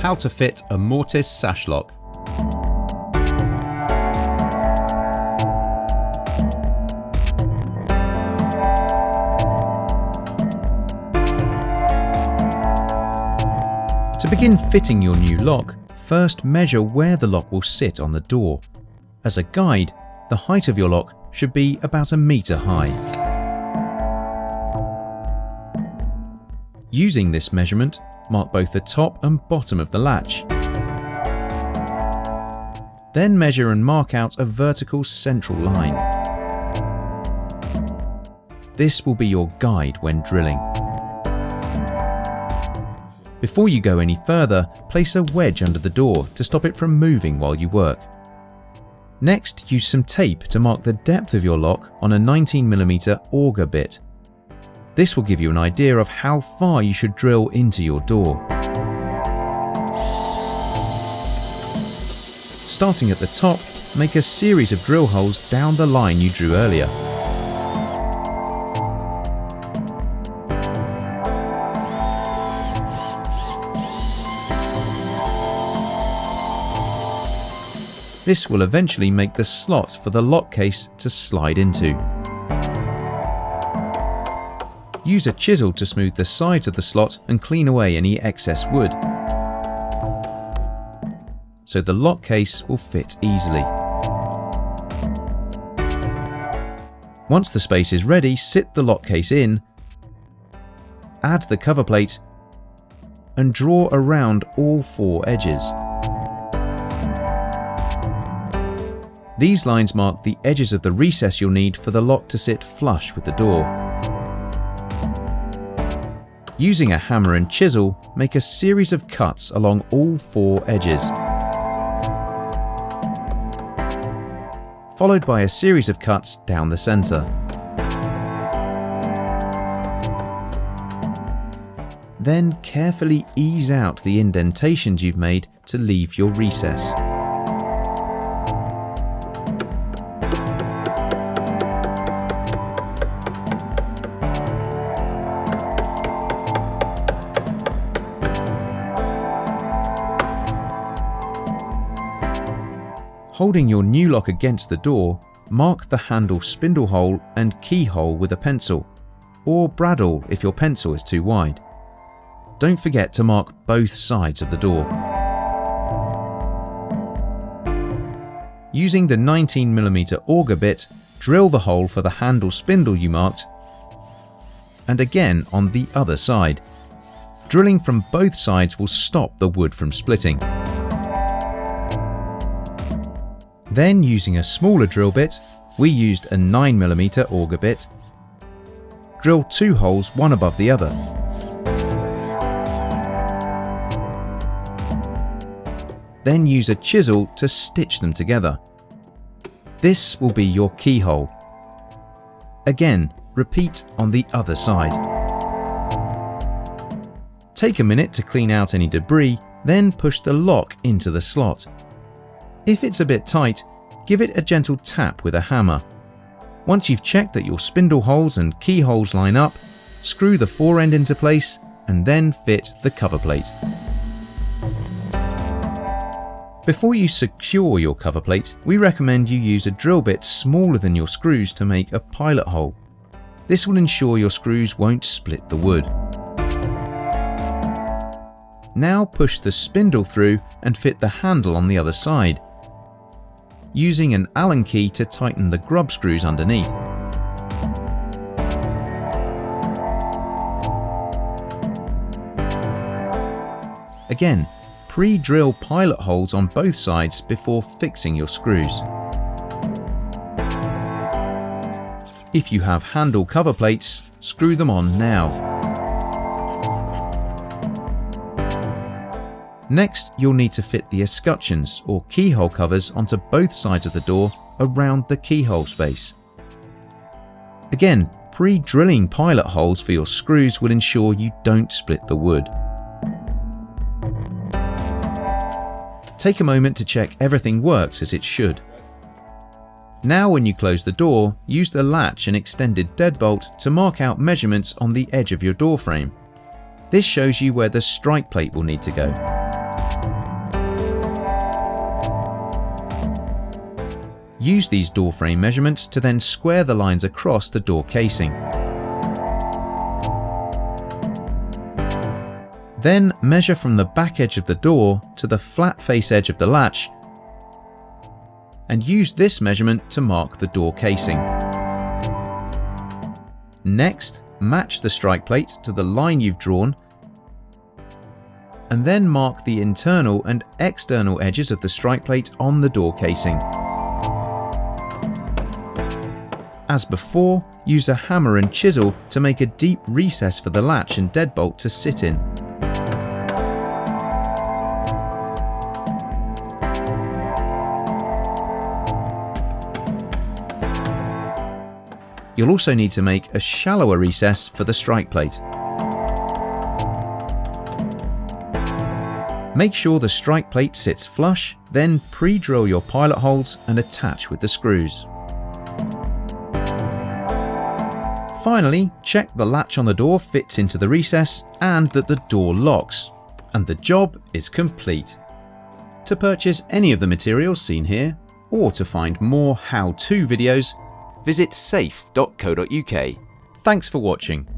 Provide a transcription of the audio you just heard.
How to fit a Mortice sash lock. To begin fitting your new lock, first measure where the lock will sit on the door. As a guide, the height of your lock should be about 1 meter high. Using this measurement, mark both the top and bottom of the latch. Then measure and mark out a vertical central line. This will be your guide when drilling. Before you go any further, place a wedge under the door to stop it from moving while you work. Next, use some tape to mark the depth of your lock on a 19mm auger bit. This will give you an idea of how far you should drill into your door. Starting at the top, make a series of drill holes down the line you drew earlier. This will eventually make the slot for the lock case to slide into. Use a chisel to smooth the sides of the slot and clean away any excess wood, so the lock case will fit easily. Once the space is ready, sit the lock case in, add the cover plate, and draw around all 4 edges. These lines mark the edges of the recess you'll need for the lock to sit flush with the door. Using a hammer and chisel, make a series of cuts along all 4 edges, followed by a series of cuts down the center. Then carefully ease out the indentations you've made to leave your recess. Holding your new lock against the door, mark the handle spindle hole and keyhole with a pencil, or bradawl if your pencil is too wide. Don't forget to mark both sides of the door. Using the 19mm auger bit, drill the hole for the handle spindle you marked, and again on the other side. Drilling from both sides will stop the wood from splitting. Then, using a smaller drill bit, we used a 9mm auger bit, drill 2 holes one above the other. Then use a chisel to stitch them together. This will be your keyhole. Again, repeat on the other side. Take a minute to clean out any debris, then push the lock into the slot. If it's a bit tight, give it a gentle tap with a hammer. Once you've checked that your spindle holes and keyholes line up, screw the fore end into place and then fit the cover plate. Before you secure your cover plate, we recommend you use a drill bit smaller than your screws to make a pilot hole. This will ensure your screws won't split the wood. Now push the spindle through and fit the handle on the other side, using an Allen key to tighten the grub screws underneath. Again, pre-drill pilot holes on both sides before fixing your screws. If you have handle cover plates, screw them on now. Next, you'll need to fit the escutcheons or keyhole covers onto both sides of the door around the keyhole space. Again, pre-drilling pilot holes for your screws will ensure you don't split the wood. Take a moment to check everything works as it should. Now when you close the door, use the latch and extended deadbolt to mark out measurements on the edge of your door frame. This shows you where the strike plate will need to go. Use these door frame measurements to then square the lines across the door casing. Then measure from the back edge of the door to the flat face edge of the latch and use this measurement to mark the door casing. Next, match the strike plate to the line you've drawn and then mark the internal and external edges of the strike plate on the door casing. As before, use a hammer and chisel to make a deep recess for the latch and deadbolt to sit in. You'll also need to make a shallower recess for the strike plate. Make sure the strike plate sits flush, then pre-drill your pilot holes and attach with the screws. Finally, check the latch on the door fits into the recess and that the door locks, and the job is complete. To purchase any of the materials seen here, or to find more how-to videos, visit safe.co.uk. Thanks for watching.